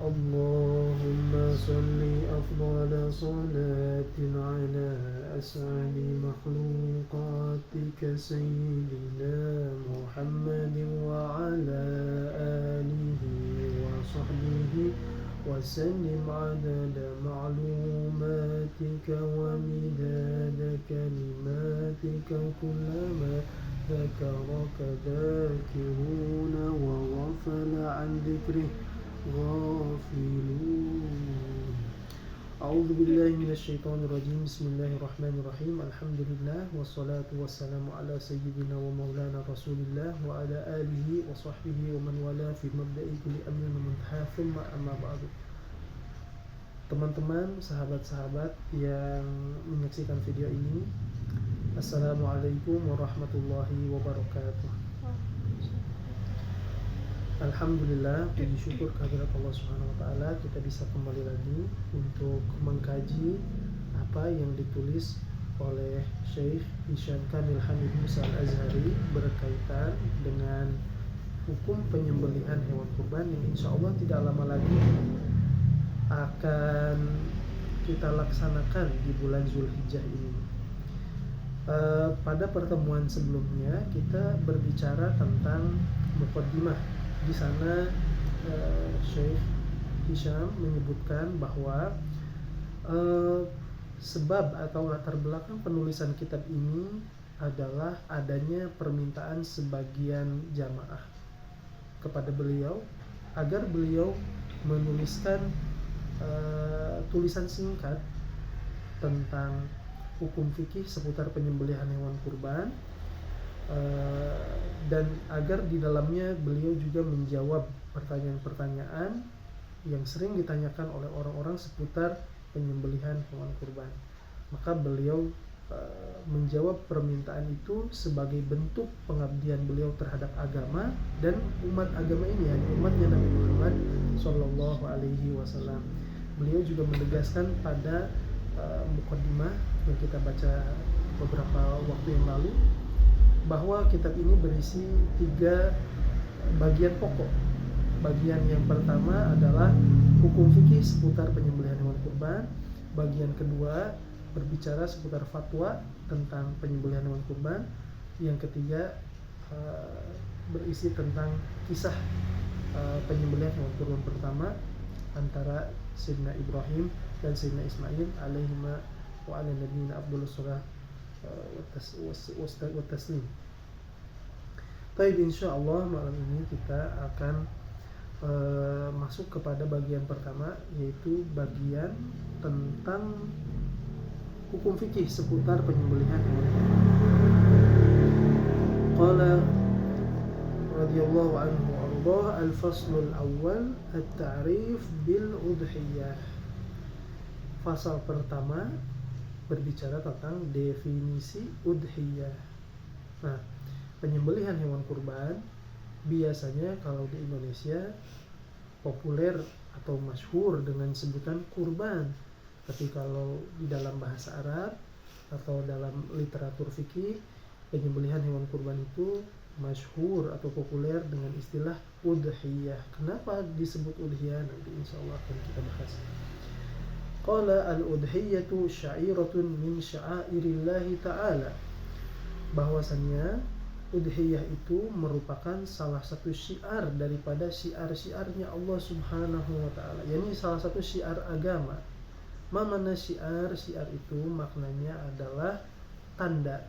اللهم صل أفضل صلاة على أسعد مخلوقاتك سيدنا محمد وعلى آله وصحبه وسلم عدد معلوماتك ومداد كلماتك كلما ذكرك ذاكرون وغفل عن ذكره غافلون. أعوذ بالله من الشيطان الرجيم. بسم الله الرحمن الرحيم. الحمد لله والصلاة والسلام على سيدنا ومولانا رسول الله وعلى آله وصحبه ومن والاه في مبدأ كل أمر ومنتهى ثم أما بعد. Teman-teman, sahabat-sahabat yang menyaksikan video ini, Assalamualaikum warahmatullahi wabarakatuh. Alhamdulillah, puji syukur kehadirat Allah Subhanahu wa taala, kita bisa kembali lagi untuk mengkaji apa yang ditulis oleh Syekh Hisham Kamil Hamid Musa Al-Azhari berkaitan dengan hukum penyembelihan hewan kurban yang insya Allah tidak lama lagi akan kita laksanakan di bulan Zulhijjah ini. Pada pertemuan sebelumnya kita berbicara tentang muqaddimah. Di sana Syekh Hisham menyebutkan bahwa sebab atau latar belakang penulisan kitab ini adalah adanya permintaan sebagian jamaah kepada beliau agar beliau menuliskan tulisan singkat tentang hukum fikih seputar penyembelihan hewan kurban, dan agar di dalamnya beliau juga menjawab pertanyaan-pertanyaan yang sering ditanyakan oleh orang-orang seputar penyembelihan hewan kurban. Maka beliau menjawab permintaan itu sebagai bentuk pengabdian beliau terhadap agama dan umat agama ini, yakni umatnya Nabi Muhammad Sallallahu Alaihi Wasallam. Beliau juga menegaskan pada muqaddimah yang kita baca beberapa waktu yang lalu bahwa kitab ini berisi 3 bagian pokok. Bagian yang pertama adalah hukum fikih seputar penyembelihan hewan kurban. Bagian kedua berbicara seputar fatwa tentang penyembelihan hewan kurban. Yang ketiga berisi tentang kisah penyembelihan hewan kurban pertama antara Sayyidina Ibrahim dan Sayyidina Ismail alaihima wa ala nabiyina afdhalus shalah wa taslim. Baik, insyaallah malam ini kita akan masuk kepada bagian pertama, yaitu bagian tentang hukum fikih seputar penyembelihan hewan kurban. Qala radhiyallahu anhu arda al-faslul awwal at-ta'rif bil udhiyah. Fasal pertama berbicara tentang definisi udhiyah. Nah, penyembelihan hewan kurban biasanya kalau di Indonesia populer atau masyhur dengan sebutan kurban. Tapi kalau di dalam bahasa Arab atau dalam literatur fikih, penyembelihan hewan kurban itu masyhur atau populer dengan istilah udhiyah. Kenapa disebut udhiyah? Nanti insyaallah akan kita bahas. Qala al-udhiyatu sya'iratun min sya'airillahi ta'ala. Bahwasannya udhiyah itu merupakan salah satu syiar daripada syiar-syiarnya Allah Subhanahu wa taala. Yani salah satu syiar agama. Mana syiar? Syiar itu maknanya adalah tanda.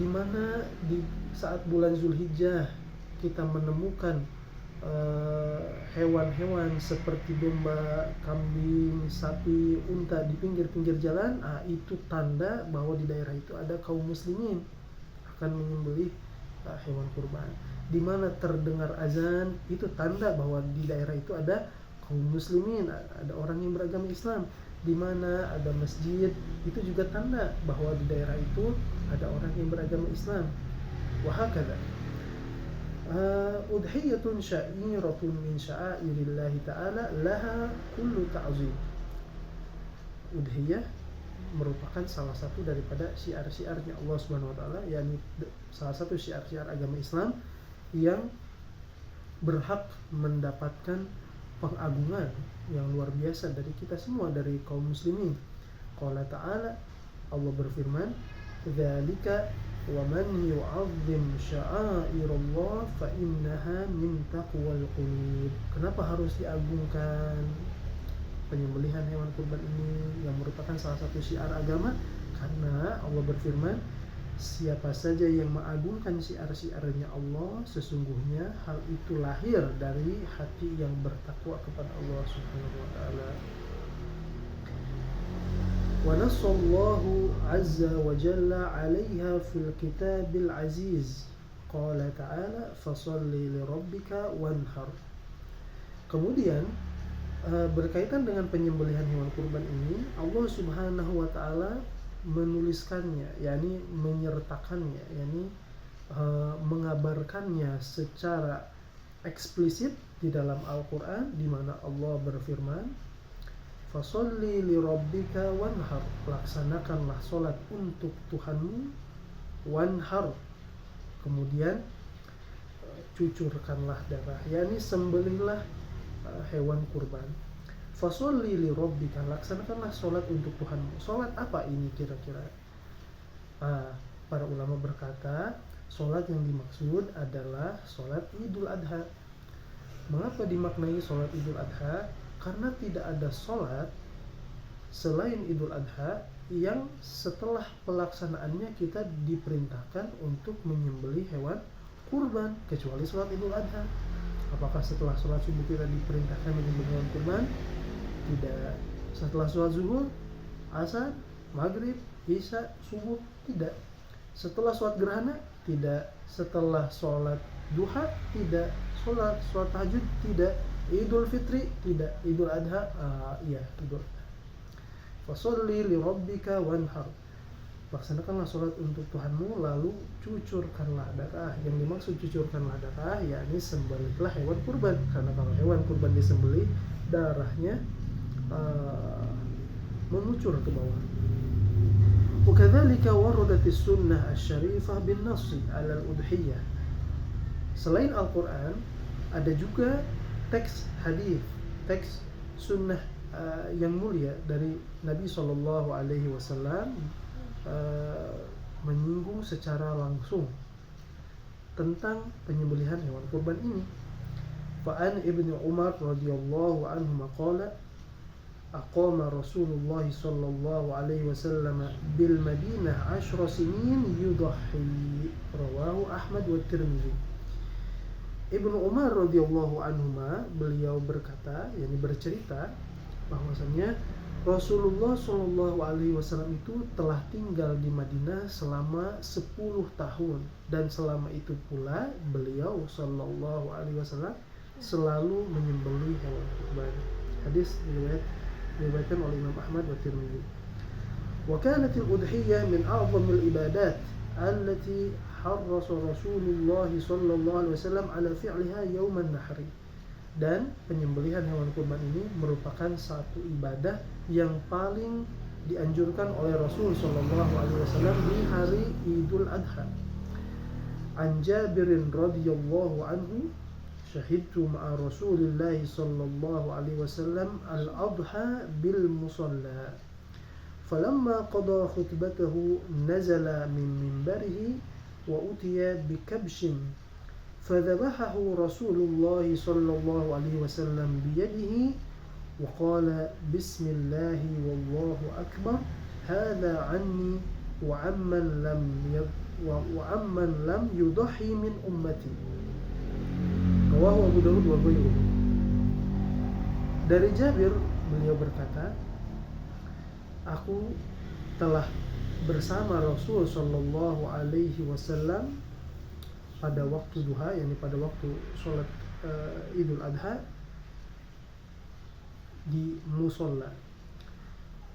Di mana di saat bulan Zulhijjah kita menemukan hewan-hewan seperti domba, kambing, sapi, unta di pinggir-pinggir jalan, itu tanda bahwa di daerah itu ada kaum muslimin akan menyembelih hewan kurban. Di mana terdengar azan, itu tanda bahwa di daerah itu ada kaum muslimin, ada orang yang beragama Islam. Di mana ada masjid, itu juga tanda bahwa di daerah itu ada orang yang beragama Islam. Wa hakadha. Udhiyatun sya'iratun min sya'airillahi ta'ala laha kullu ta'zim. Udhiyah merupakan salah satu daripada syiar-syiarnya Allah Subhanahu wa taala, yakni salah satu syiar-syiar agama Islam yang berhak mendapatkan pengagungan yang luar biasa dari kita semua, dari kaum muslimin. Qala ta'ala, Allah berfirman, dzalika wa man yu'azzim sya'airallah fa innaha min taqwal qulub. Kenapa harus diagungkan penyembelihan hewan kurban ini yang merupakan salah satu syiar agama? Karena Allah berfirman, siapa saja yang mengagungkan syiar-syiarnya Allah, sesungguhnya hal itu lahir dari hati yang bertakwa kepada Allah Subhanahu wa taala. Wa nasallahu azza wa jalla 'alaiha fil kitabil aziz. Qala ta'ala, fasholli li rabbika wanhar. Kemudian berkaitan dengan penyembelihan hewan kurban ini, Allah Subhanahu wa taala menuliskannya, yakni menyertakannya, yakni mengabarkannya secara eksplisit di dalam Al-Qur'an, di mana Allah berfirman, fasholli li rabbika wanhar, laksanakanlah sholat untuk Tuhanmu, wanhar, kemudian cucurkanlah darah, yakni sembelihlah hewan kurban. Fasholli li rabbika, laksanakanlah sholat untuk Tuhanmu. Sholat apa ini kira-kira? Para ulama berkata, sholat yang dimaksud adalah sholat Idul Adha. Mengapa dimaknai sholat Idul Adha? Karena tidak ada sholat selain Idul Adha yang setelah pelaksanaannya kita diperintahkan untuk menyembelih hewan kurban, kecuali sholat Idul Adha. Apakah setelah sholat subuh kita diperintahkan menyembelih hewan kurban? Tidak. Setelah sholat zuhur, asar, maghrib, isya, subuh? Tidak. Setelah sholat gerhana? Tidak. Setelah sholat duha? Tidak. Sholat tahajud? Tidak. Idul Fitri? Tidak. Idul Adha? Iya, Idul Adha. Fasholli li rabbika wanhar, laksanakanlah sholat untuk Tuhanmu, lalu cucurkanlah darah. Yang dimaksud cucurkanlah darah, yakni sembelihlah hewan kurban. Karena kalau hewan kurban disembelih, darahnya menucur ke bawah. Wakadzalika waradatis sunnah asy-syarifah bin nassi 'ala al-udhiyah. Selain Al-Qur'an, ada juga teks hadis, teks sunnah yang mulia dari Nabi sallallahu alaihi wasallam menyinggung secara langsung tentang penyembelihan hewan kurban ini. Fa'an Ibnu Umar radhiyallahu anhu qala, aqama Rasulullah sallallahu alaihi wasallam bil Madinah 10 sinin yudhi, rawahu Ahmad wa Tirmidzi. Ibnu Umar radhiyallahu anhu beliau berkata, yakni bercerita bahwasanya Rasulullah sallallahu alaihi wasallam itu telah tinggal di Madinah selama 10 tahun, dan selama itu pula beliau sallallahu alaihi wasallam selalu menyembelih hewan kurban. Hadis diriwayatkan oleh Imam Ahmad wa Tirmidzi. Wa kanat al-udhiyah min a'zamil ibadat allati harrasa Rasulullah sallallahu alaihi wasallam ala fi'liha yawm an-nahri. Dan penyembelihan hewan kurban ini merupakan satu ibadah yang paling dianjurkan oleh Rasul sallallahu alaihi wasallam di hari Idul Adha. An Jabirin radhiyallahu anhu, syahidtu ma'a Rasulillah sallallahu alaihi wasallam al-adha bil musalla. Falamma qada khutbatahu nazala min minbarihi wa utiya bi kabshin فذبحه رسول الله صلى الله عليه وسلم بيده وقال بسم الله والله أكبر هذا عني وعمن لم يضحي من أمتي. رواه Abu Dawud wa ghairuhu. Dari Jabir, beliau berkata, aku telah bersama Rasul sallallahu alaihi wasallam pada waktu duha, yakni pada waktu sholat Idul Adha di musolla.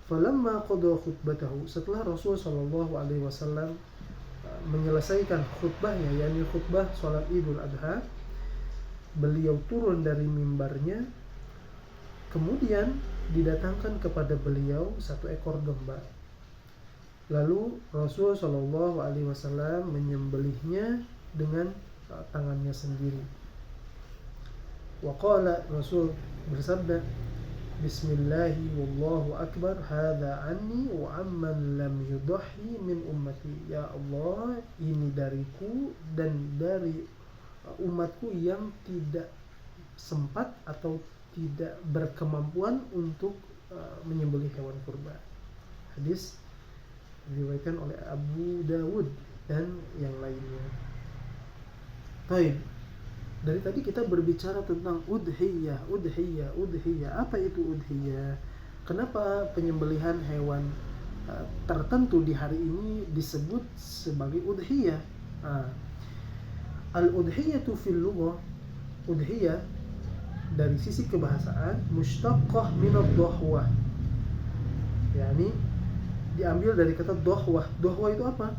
Falamma qada khutbatahu, setelah Rasul sallallahu alaihi wasallam menyelesaikan khutbahnya, yakni khutbah sholat Idul Adha, beliau turun dari mimbarnya, kemudian didatangkan kepada beliau satu ekor domba. Lalu Rasul sallallahu alaihi wasallam menyembelihnya dengan tangannya sendiri. Waqala, Rasul bersabda, Bismillahi wallahu akbar, hadza anni wa amman lam yudhi min ummati. Ya Allah, ini dariku dan dari umatku yang tidak sempat atau tidak berkemampuan untuk menyembelih hewan kurban. Hadis diriwayatkan oleh Abu Dawud dan yang lainnya. Baik. Dari tadi kita berbicara tentang udhiyah. Apa itu udhiyah? Kenapa penyembelihan hewan tertentu di hari ini disebut sebagai udhiyah? Al-udhiyatu fil lughah, udhiyah dari sisi kebahasaan mushtaqah min ad-dhahwah. Yani diambil dari kata dhahwah. Dhahwah itu apa?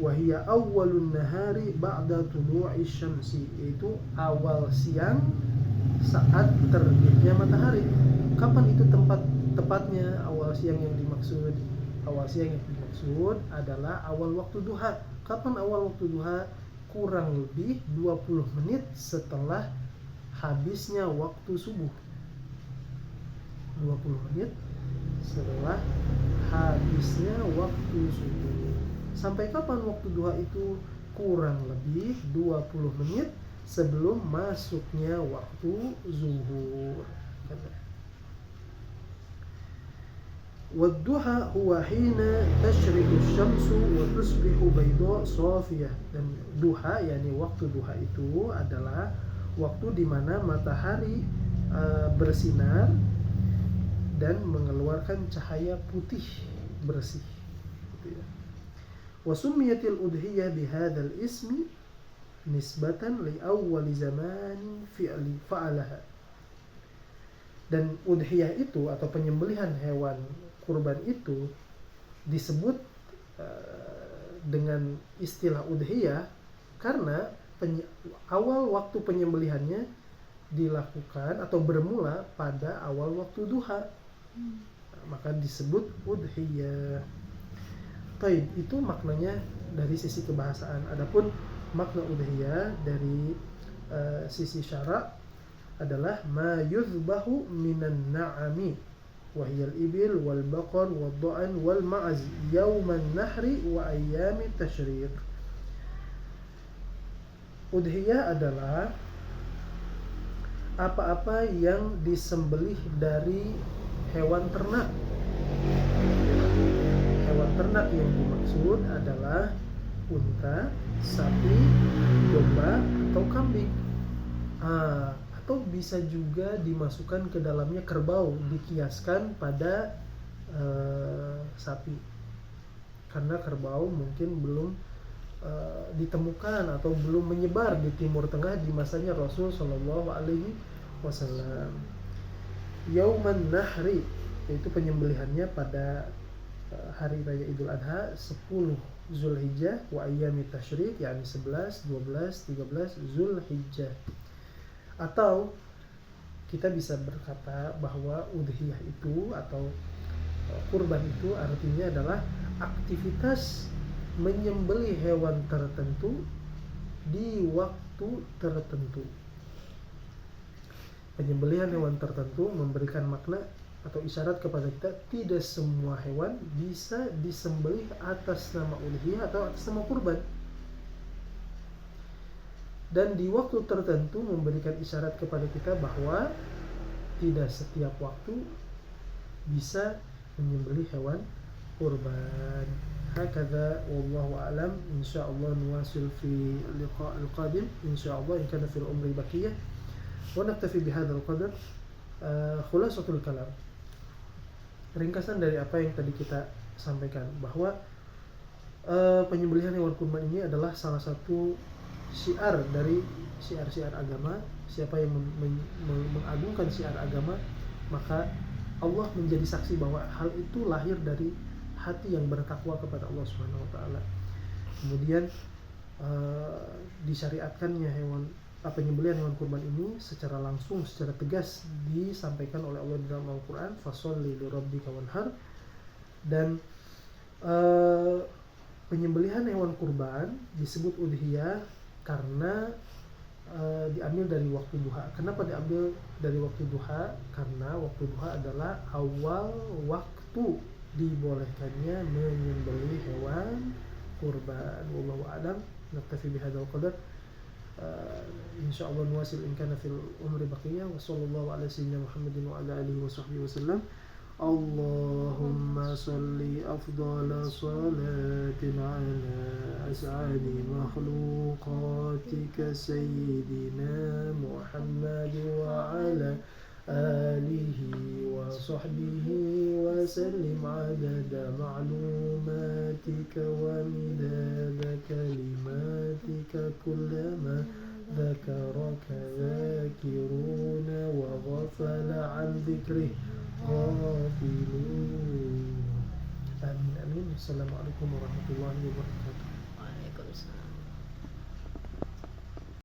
Wahia awwalun nahari ba'da tulu'i syamsi, yaitu awal siang saat terbitnya matahari. Kapan itu tepatnya awal siang yang dimaksud? Awal siang yang dimaksud adalah awal waktu duha. Kapan awal waktu duha? Kurang lebih 20 menit setelah habisnya waktu subuh. 20 menit setelah habisnya waktu subuh. Sampai kapan waktu duha itu? Kurang lebih 20 menit sebelum masuknya waktu zuhur. Wadduha huwa hina tashriqu syamsu wa tusbihu bayda safiyah. Dan duha, yakni waktu duha itu adalah waktu di mana matahari bersinar dan mengeluarkan cahaya putih bersih. Wa summiyatil udhiyah bihadzal ismi nisbatan li awwal zamanin fa'alaha. Dan udhiyah itu atau penyembelihan hewan kurban itu disebut dengan istilah udhiyah karena awal waktu penyembelihannya dilakukan atau bermula pada awal waktu duha. Maka disebut udhiyah. Taib, itu maknanya dari sisi kebahasaan. Adapun makna udhiyah dari sisi syara' adalah ma yuzbahu minan na'ami wahiyal ibil wal baqar wal dha'an wal ma'az yauman nahri wa ayyami tashriq. Udhiyah adalah apa-apa yang disembelih dari hewan ternak. Hewan ternak yang dimaksud adalah unta, sapi, domba, atau kambing. Atau bisa juga dimasukkan ke dalamnya kerbau, dikiaskan pada sapi. Karena kerbau mungkin belum ditemukan atau belum menyebar di Timur Tengah di masanya Rasul Shallallahu Alaihi Wasallam. Yauman Nahri, yaitu penyembelihannya pada hari raya Idul Adha 10 Zulhijjah wa ayyami tashriq, yakni 11, 12, 13 Zulhijjah. Atau kita bisa berkata bahwa udhiyah itu atau kurban itu artinya adalah aktivitas menyembelih hewan tertentu di waktu tertentu. Penyembelihan hewan tertentu memberikan makna atau isyarat kepada kita tidak semua hewan bisa disembelih atas nama udhiyah atau atas nama kurban. Dan di waktu tertentu memberikan isyarat kepada kita bahwa tidak setiap waktu bisa menyembelih hewan kurban. Hakadha wallahu a'lam. Insyaallah nuwasil fi liqa' al-qadim insyaallah in kana fil umri baqiyah. Wa naktafi bihadzal qadar. Khulasatul kalam. Ringkasan dari apa yang tadi kita sampaikan bahwa penyembelihan hewan kurban ini adalah salah satu syiar dari syiar-syiar agama. Siapa yang mengagungkan syiar agama, maka Allah menjadi saksi bahwa hal itu lahir dari hati yang bertakwa kepada Allah Subhanahu wa taala. Kemudian disyariatkannya penyembelihan hewan kurban ini secara langsung, secara tegas disampaikan oleh Allah di dalam Al-Qur'an, fasholli li rabbika wanhar. Dan penyembelihan hewan kurban disebut udhiyah karena diambil dari waktu duha. Kenapa diambil dari waktu duha? Karena waktu duha adalah awal waktu dibolehkannya menyembelih hewan kurban. Wallahu a'lam. Naktafi bihadzal qadar. Insyaallah nuwasil in kana fil umri baqiyah. Wa sallallahu ala sayyidina Muhammadin wa ala alihi wa sahbihi wasallam. Allahumma salli afdala salatin ala as'adi makhluqatika sayyidina Muhammad wa ala alihi wa sahbihi wa sallim adada ma'lumatika wa midada kalimatika kullama ذكرك ذاكرون وغفل عن ذكره غافلون. آمين آمين. Assalamualaikum warahmatullahi wabarakatuh.